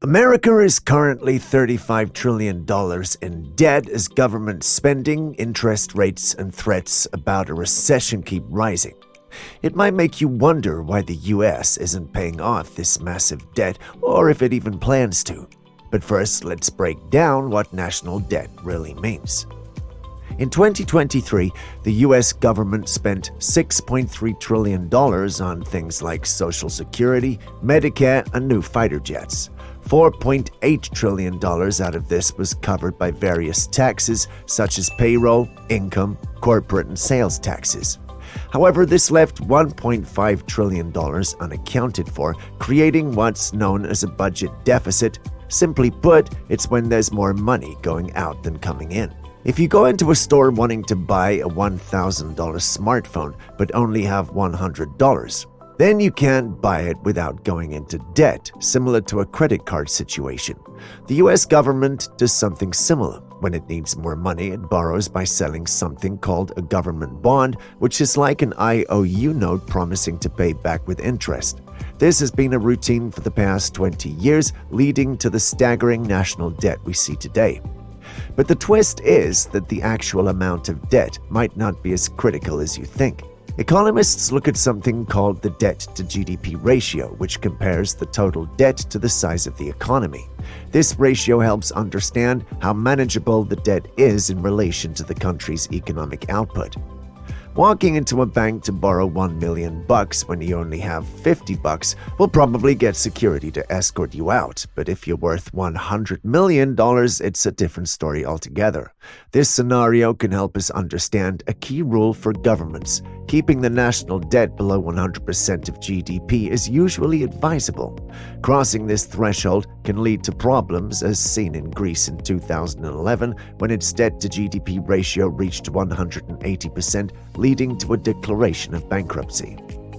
America is currently $35 trillion in debt as government spending, interest rates, and threats about a recession keep rising. It might make you wonder why the US isn't paying off this massive debt, or if it even plans to. But first, let's break down what national debt really means. In 2023, the US government spent $6.3 trillion on things like Social Security, Medicare, and new fighter jets. $4.8 trillion out of this was covered by various taxes such as payroll, income, corporate, and sales taxes. However, this left $1.5 trillion unaccounted for, creating what's known as a budget deficit. Simply put, it's when there's more money going out than coming in. If you go into a store wanting to buy a $1,000 smartphone but only have $100, then you can't buy it without going into debt, similar to a credit card situation. The US government does something similar. When it needs more money, it borrows by selling something called a government bond, which is like an IOU note promising to pay back with interest. This has been a routine for the past 20 years, leading to the staggering national debt we see today. But the twist is that the actual amount of debt might not be as critical as you think. Economists look at something called the debt-to-GDP ratio, which compares the total debt to the size of the economy. This ratio helps understand how manageable the debt is in relation to the country's economic output. Walking into a bank to borrow $1 million when you only have $50 will probably get security to escort you out, but if you're worth $100 million, it's a different story altogether. This scenario can help us understand a key rule for governments. Keeping the national debt below 100% of GDP is usually advisable. Crossing this threshold can lead to problems, as seen in Greece in 2011 when its debt-to-GDP ratio reached 180%, leading to a declaration of bankruptcy.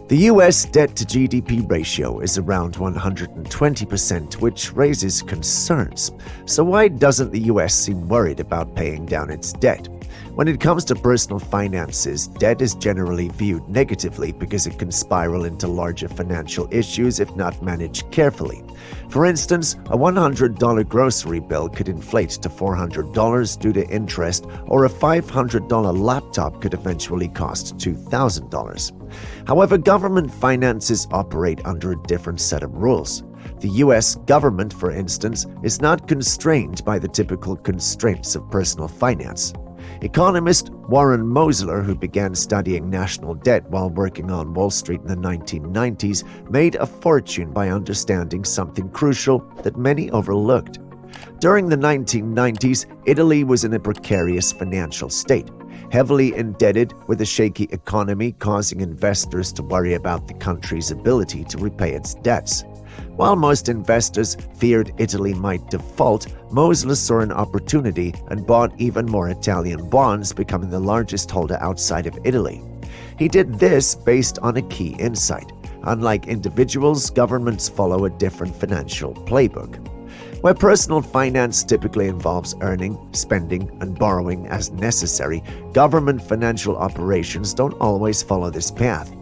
The US debt-to-GDP ratio is around 120%, which raises concerns. So why doesn't the US seem worried about paying down its debt? When it comes to personal finances, debt is generally viewed negatively because it can spiral into larger financial issues if not managed carefully. For instance, a $100 grocery bill could inflate to $400 due to interest, or a $500 laptop could eventually cost $2,000. However, government finances operate under a different set of rules. The US government, for instance, is not constrained by the typical constraints of personal finance. Economist Warren Mosler, who began studying national debt while working on Wall Street in the 1990s, made a fortune by understanding something crucial that many overlooked. During the 1990s, Italy was in a precarious financial state, heavily indebted with a shaky economy causing investors to worry about the country's ability to repay its debts. While most investors feared Italy might default, Mosler saw an opportunity and bought even more Italian bonds, becoming the largest holder outside of Italy. He did this based on a key insight. Unlike individuals, governments follow a different financial playbook. Where personal finance typically involves earning, spending, and borrowing as necessary, government financial operations don't always follow this path.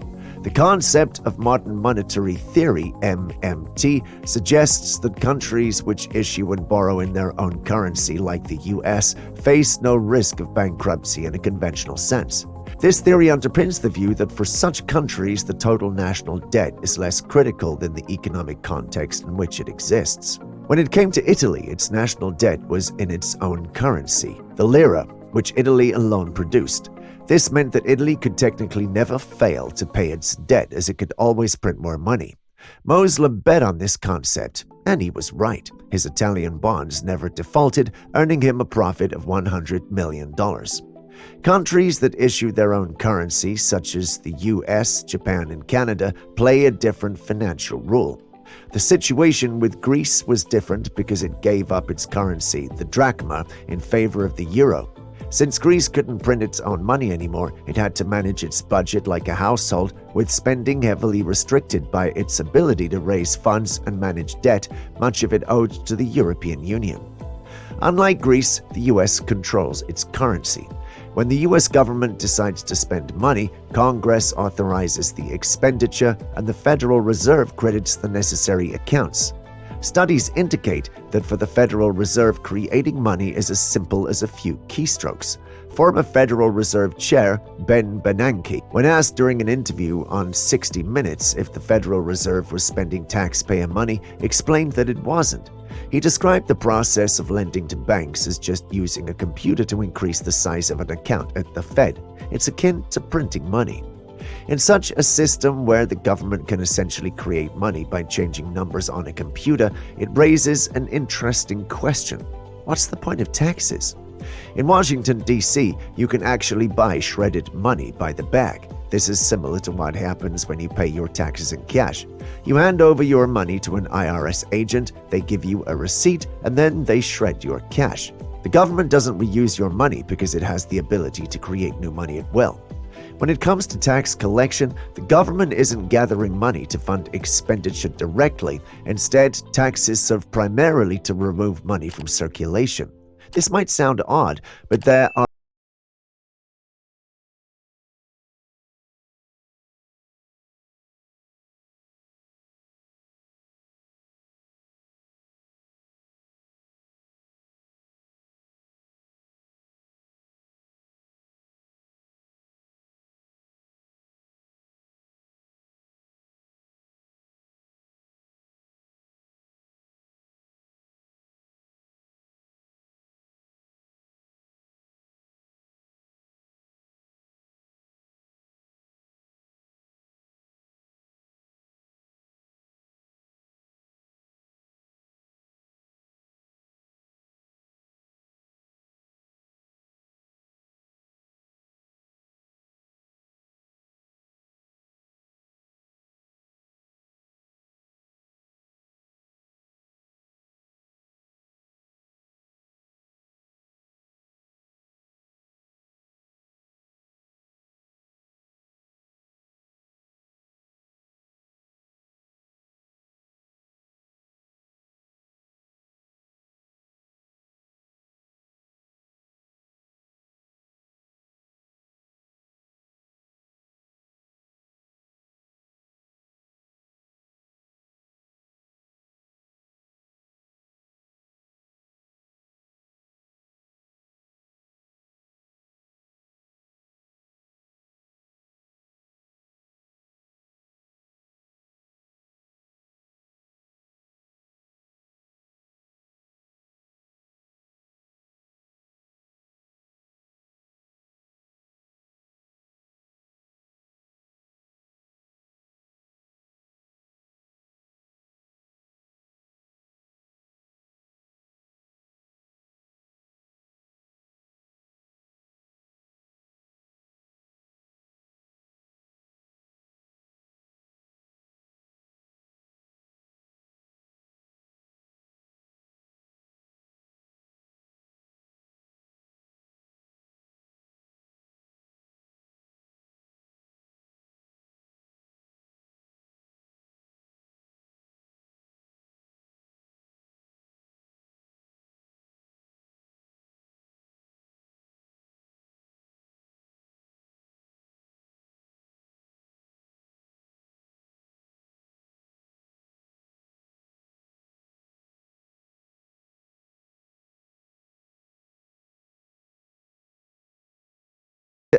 The concept of modern monetary theory, MMT, suggests that countries which issue and borrow in their own currency, like the US, face no risk of bankruptcy in a conventional sense. This theory underpins the view that for such countries, the total national debt is less critical than the economic context in which it exists. When it came to Italy, its national debt was in its own currency, the lira, which Italy alone produced. This meant that Italy could technically never fail to pay its debt, as it could always print more money. Mosler bet on this concept, and he was right. His Italian bonds never defaulted, earning him a profit of $100 million. Countries that issue their own currency, such as the US, Japan, and Canada, play a different financial rule. The situation with Greece was different because it gave up its currency, the drachma, in favor of the euro. Since Greece couldn't print its own money anymore, it had to manage its budget like a household, with spending heavily restricted by its ability to raise funds and manage debt, much of it owed to the European Union. Unlike Greece, the US controls its currency. When the US government decides to spend money, Congress authorizes the expenditure and the Federal Reserve credits the necessary accounts. Studies indicate that for the Federal Reserve, creating money is as simple as a few keystrokes. Former Federal Reserve Chair Ben Bernanke, when asked during an interview on 60 Minutes if the Federal Reserve was spending taxpayer money, explained that it wasn't. He described the process of lending to banks as just using a computer to increase the size of an account at the Fed. It's akin to printing money. In such a system where the government can essentially create money by changing numbers on a computer, it raises an interesting question. What's the point of taxes? In Washington, D.C., you can actually buy shredded money by the bag. This is similar to what happens when you pay your taxes in cash. You hand over your money to an IRS agent, they give you a receipt, and then they shred your cash. The government doesn't reuse your money because it has the ability to create new money at will. When it comes to tax collection, the government isn't gathering money to fund expenditure directly. Instead, taxes serve primarily to remove money from circulation. This might sound odd, but there are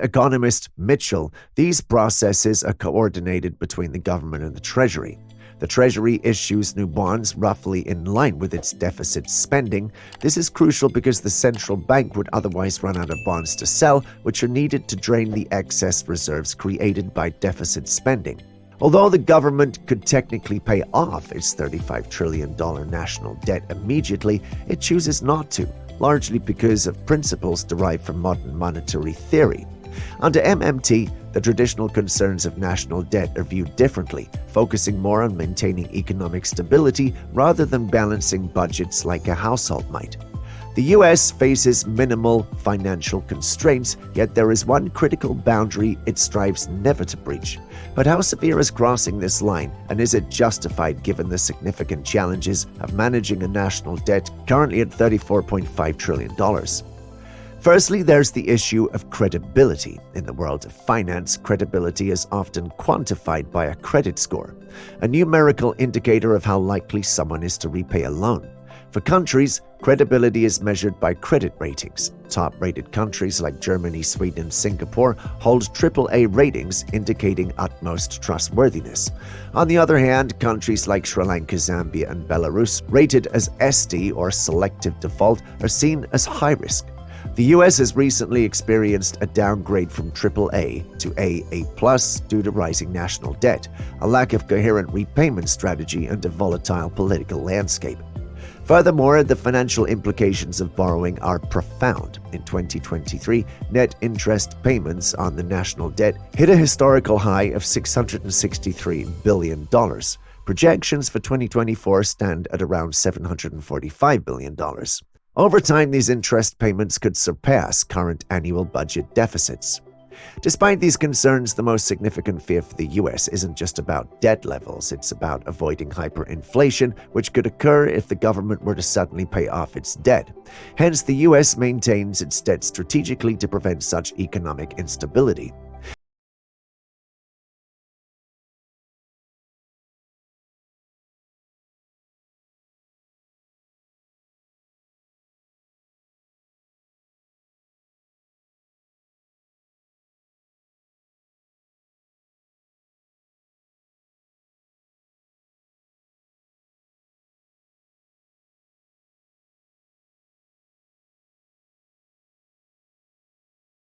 Economist Mitchell, these processes are coordinated between the government and the Treasury. The Treasury issues new bonds roughly in line with its deficit spending. This is crucial because the central bank would otherwise run out of bonds to sell, which are needed to drain the excess reserves created by deficit spending. Although the government could technically pay off its $35 trillion national debt immediately, it chooses not to, largely because of principles derived from modern monetary theory. Under MMT, the traditional concerns of national debt are viewed differently, focusing more on maintaining economic stability rather than balancing budgets like a household might. The U.S. faces minimal financial constraints, yet there is one critical boundary it strives never to breach. But how severe is crossing this line, and is it justified given the significant challenges of managing a national debt currently at $34.5 trillion? Firstly, there's the issue of credibility. In the world of finance, credibility is often quantified by a credit score, a numerical indicator of how likely someone is to repay a loan. For countries, credibility is measured by credit ratings. Top-rated countries like Germany, Sweden, and Singapore hold AAA ratings indicating utmost trustworthiness. On the other hand, countries like Sri Lanka, Zambia, and Belarus, rated as SD or selective default, are seen as high risk. The US has recently experienced a downgrade from AAA to AA+ due to rising national debt, a lack of coherent repayment strategy, and a volatile political landscape. Furthermore, the financial implications of borrowing are profound. In 2023, net interest payments on the national debt hit a historical high of $663 billion. Projections for 2024 stand at around $745 billion. Over time, these interest payments could surpass current annual budget deficits. Despite these concerns, the most significant fear for the US isn't just about debt levels, it's about avoiding hyperinflation, which could occur if the government were to suddenly pay off its debt. Hence, the US maintains its debt strategically to prevent such economic instability.